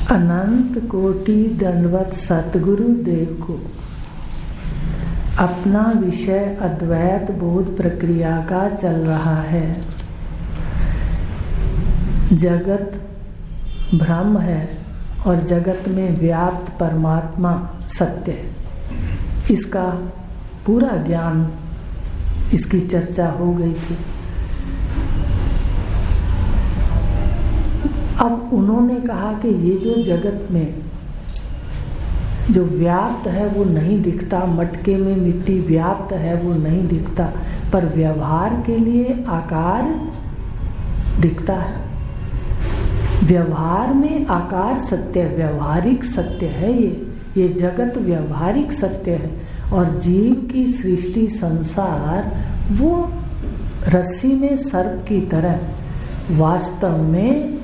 अनंत कोटि दंडवत सतगुरु देव को अपना विषय अद्वैत बोध प्रक्रिया का चल रहा है। जगत भ्रम है और जगत में व्याप्त परमात्मा सत्य है। इसका पूरा ज्ञान, इसकी चर्चा हो गई थी। अब उन्होंने कहा कि ये जो जगत में जो व्याप्त है वो नहीं दिखता, मटके में मिट्टी व्याप्त है वो नहीं दिखता, पर व्यवहार के लिए आकार दिखता है। व्यवहार में आकार सत्य, व्यवहारिक सत्य है। ये जगत व्यवहारिक सत्य है और जीव की सृष्टि संसार वो रस्सी में सर्प की तरह वास्तव में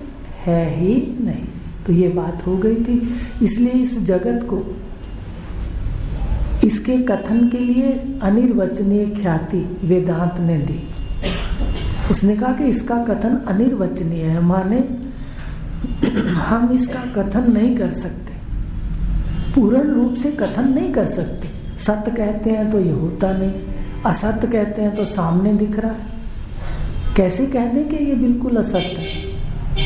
है ही नहीं। तो ये बात हो गई थी। इसलिए इस जगत को इसके कथन के लिए अनिर्वचनीय ख्याति वेदांत ने दी। उसने कहा कि इसका कथन अनिर्वचनीय है, माने हम इसका कथन नहीं कर सकते, पूर्ण रूप से कथन नहीं कर सकते। सत्य कहते हैं तो ये होता नहीं, असत्य कहते हैं तो सामने दिख रहा है। कैसे कह दें कि ये बिल्कुल असत्य है?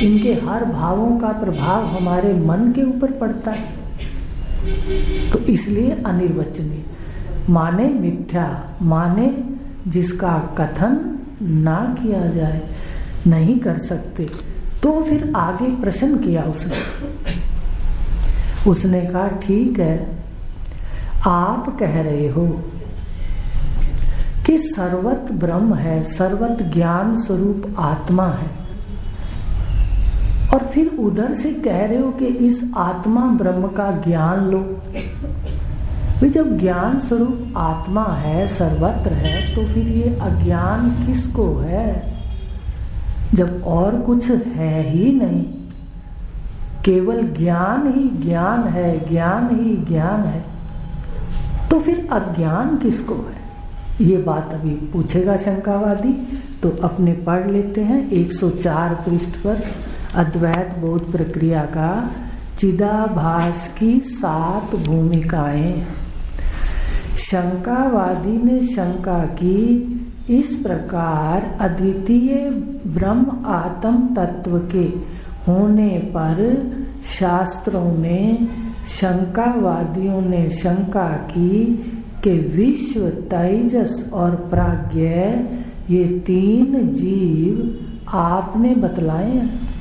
इनके हर भावों का प्रभाव हमारे मन के ऊपर पड़ता है। तो इसलिए अनिर्वचनीय माने मिथ्या, माने जिसका कथन ना किया जाए, नहीं कर सकते। तो फिर आगे प्रश्न किया उसने कहा ठीक है, आप कह रहे हो कि सर्वत ब्रह्म है, सर्वत ज्ञान स्वरूप आत्मा है, और फिर उधर से कह रहे हो कि इस आत्मा ब्रह्म का ज्ञान लो। भाई जब ज्ञान स्वरूप आत्मा है, सर्वत्र है, तो फिर ये अज्ञान किसको है? जब और कुछ है ही नहीं, केवल ज्ञान ही ज्ञान है, ज्ञान ही ज्ञान है, तो फिर अज्ञान किसको है? ये बात अभी पूछेगा शंकावादी। तो अपने पढ़ लेते हैं 104 पृष्ठ पर अद्वैत बोध प्रक्रिया का चिदाभास की 7 भूमिकाएं। शंकावादी ने शंका की, इस प्रकार अद्वितीय ब्रह्म आत्म तत्व के होने पर शास्त्रों में शंकावादियों ने शंका की कि विश्व, तेजस और प्राज्ञ ये 3 जीव आपने बतलाए हैं।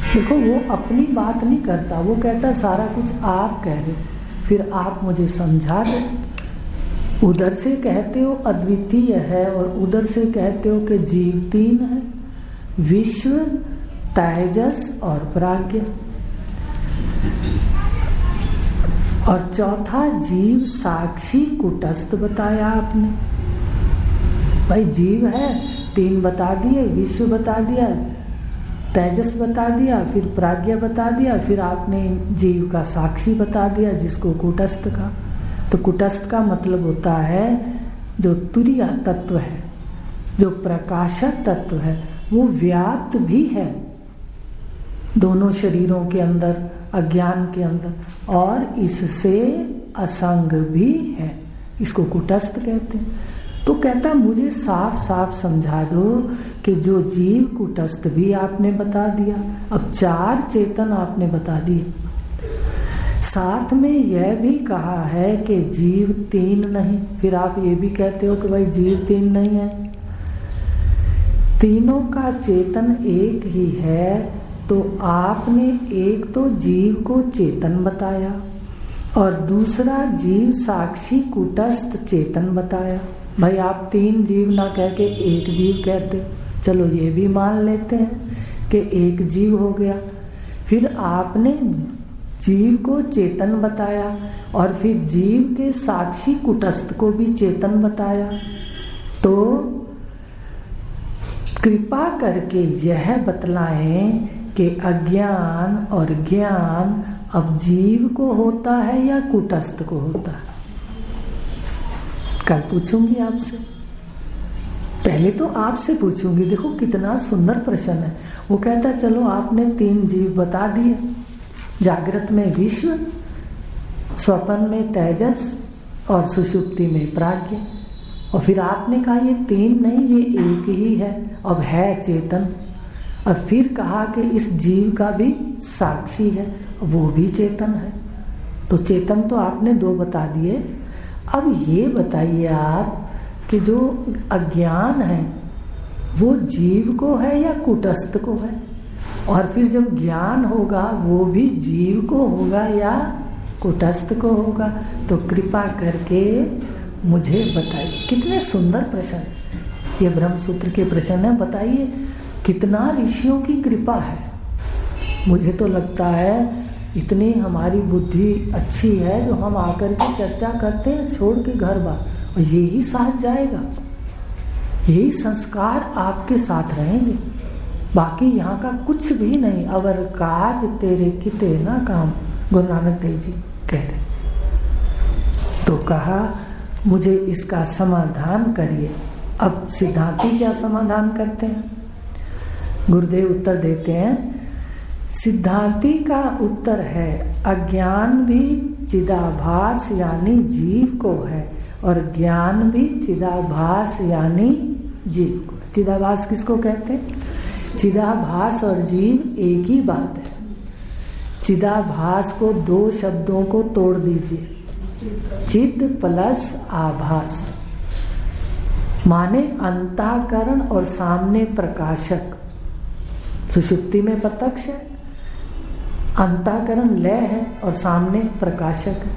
देखो वो अपनी बात नहीं करता, वो कहता सारा कुछ आप कह रहे, फिर आप मुझे समझा दो। उधर से कहते हो अद्वितीय है और उधर से कहते हो कि जीव 3 है, विश्व, तेजस और प्राज्ञ। और चौथा जीव साक्षी कुटस्थ बताया आपने। भाई जीव है 3 बता दिए, विश्व बता दिया, तेजस बता दिया, फिर प्राज्ञ बता दिया, फिर आपने जीव का साक्षी बता दिया जिसको कुटस्थ का। तो कुटस्थ का मतलब होता है जो तुरीय तत्व है, जो प्रकाशक तत्व है, वो व्याप्त भी है दोनों शरीरों के अंदर, अज्ञान के अंदर, और इससे असंग भी है। इसको कुटस्थ कहते हैं। तो कहता मुझे साफ साफ समझा दो कि जो जीव कुटस्थ भी आपने बता दिया, अब 4 चेतन आपने बता दिए, साथ में यह भी कहा है कि जीव 3 नहीं, फिर आप ये भी कहते हो कि भाई जीव 3 नहीं है, तीनों का चेतन एक ही है। तो आपने एक तो जीव को चेतन बताया और दूसरा जीव साक्षी कुटस्थ चेतन बताया। भाई आप 3 जीव ना कह के एक जीव कहते, चलो ये भी मान लेते हैं कि एक जीव हो गया। फिर आपने जीव को चेतन बताया और फिर जीव के साक्षी कुटस्थ को भी चेतन बताया। तो कृपा करके यह बतलाएं कि अज्ञान और ज्ञान अब जीव को होता है या कुटस्थ को होता है? कल पूछूंगी आपसे, पहले तो आपसे पूछूंगी। देखो कितना सुंदर प्रश्न है। वो कहता चलो आपने 3 जीव बता दिए, जागृत में विश्व, स्वप्न में तेजस और सुषुप्ति में प्राज्ञ। और फिर आपने कहा ये तीन नहीं, ये एक ही है, अब है चेतन। और फिर कहा कि इस जीव का भी साक्षी है, वो भी चेतन है। तो चेतन तो आपने दो बता दिए। अब ये बताइए आप कि जो अज्ञान है वो जीव को है या कूटस्थ को है? और फिर जब ज्ञान होगा वो भी जीव को होगा या कूटस्थ को होगा? तो कृपा करके मुझे बताइए। कितने सुंदर प्रश्न है ये, ब्रह्मसूत्र के प्रश्न है। बताइए कितना ऋषियों की कृपा है। मुझे तो लगता है इतनी हमारी बुद्धि अच्छी है जो हम आकर के चर्चा करते हैं छोड़ के घर बार, और यही साथ जाएगा, यही संस्कार आपके साथ रहेंगे। बाकी यहाँ का कुछ भी नहीं। अवर काज तेरे किते ना काम, गुरु नानक देव जी कह रहे। तो कहा मुझे इसका समाधान करिए। अब सिद्धांती क्या समाधान करते हैं? गुरुदेव उत्तर देते हैं। सिद्धांती का उत्तर है अज्ञान भी चिदाभास यानी जीव को है, और ज्ञान भी चिदाभास यानी जीव को। चिदाभास किसको कहते हैं? चिदाभास और जीव एक ही बात है। चिदाभास को दो शब्दों को तोड़ दीजिए, चिद प्लस आभास, माने अंतःकरण और सामने प्रकाशक। सुषुप्ति में प्रत्यक्ष है, अंतःकरण लय है और सामने प्रकाशक है।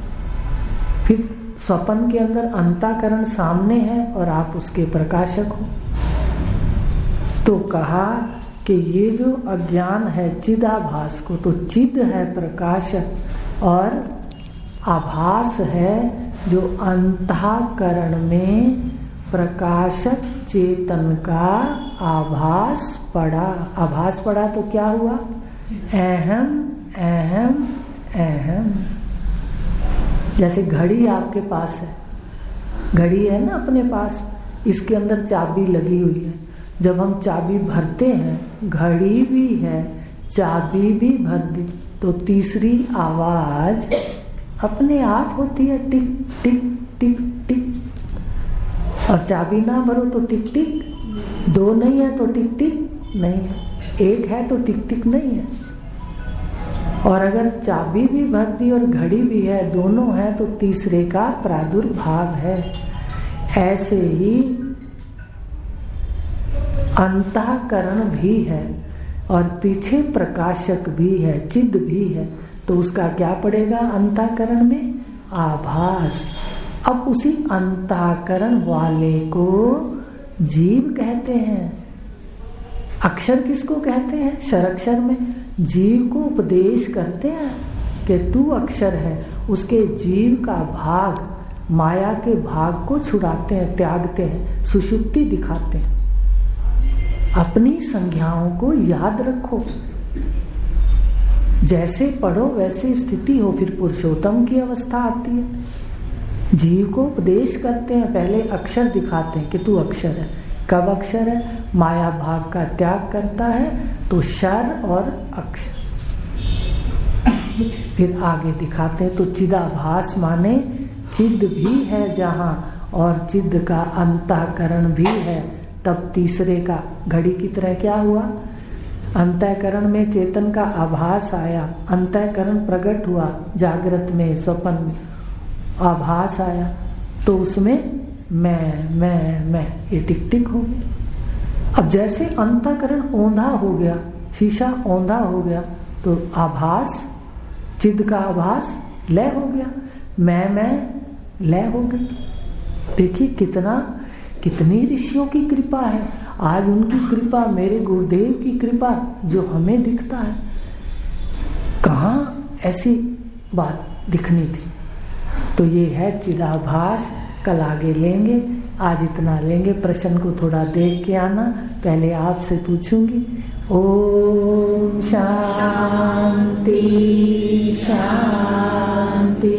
फिर स्वप्न के अंदर अंतःकरण सामने है और आप उसके प्रकाशक हो। तो कहा कि ये जो अज्ञान है चिदाभास को, तो चिद है प्रकाशक और आभास है जो अंतःकरण में प्रकाशक चेतन का आभास पड़ा। आभास पड़ा तो क्या हुआ? अहम अहम अहम। जैसे घड़ी आपके पास है, घड़ी है ना अपने पास, इसके अंदर चाबी लगी हुई है। जब हम चाबी भरते हैं, घड़ी भी है, चाबी भी भर दी, तो तीसरी आवाज अपने आप होती है, टिक टिक टिक टिक। और चाबी ना भरो तो टिक टिक, दो नहीं है तो टिक टिक नहीं है, एक है तो टिक टिक नहीं है। और अगर चाबी भी भर दी और घड़ी भी है, दोनों है तो तीसरे का प्रादुर्भाव है। ऐसे ही अंतःकरण भी है और पीछे प्रकाशक भी है, चिद भी है, तो उसका क्या पड़ेगा अंतःकरण में? आभास। अब उसी अंतःकरण वाले को जीव कहते हैं। अक्षर किसको कहते हैं? षडाक्षर में जीव को उपदेश करते हैं कि तू अक्षर है। उसके जीव का भाग, माया के भाग को छुड़ाते हैं, त्यागते हैं, सुषुप्ति दिखाते हैं। अपनी संज्ञाओं को याद रखो, जैसे पढ़ो वैसे स्थिति हो, फिर पुरुषोत्तम की अवस्था आती है। जीव को उपदेश करते हैं, पहले अक्षर दिखाते हैं कि तू अक्षर है। कब अक्षर है? माया भाग का त्याग करता है तो शर और अक्षर। फिर आगे दिखाते हैं तो चिदाभास माने चिद भी है जहाँ, और चिद का अंतःकरण भी है। तब तीसरे का घड़ी की तरह क्या हुआ? अंतःकरण में चेतन का आभास आया, अंतःकरण प्रकट हुआ, जागृत में स्वप्न में आभास आया, तो उसमें मैं ये टिक टिक हो गई। अब जैसे अंतःकरण औंधा हो गया, शीशा औंधा हो गया, तो आभास, चिद का आभास लय हो गया, मैं लय हो गई। देखिए कितनी ऋषियों की कृपा है। आज उनकी कृपा, मेरे गुरुदेव की कृपा जो हमें दिखता है, कहाँ ऐसी बात दिखनी थी। तो ये है चिदाभास। कल आगे लेंगे, आज इतना लेंगे। प्रश्न को थोड़ा देख के आना। पहले आपसे पूछूंगी। ओम शांति शांति।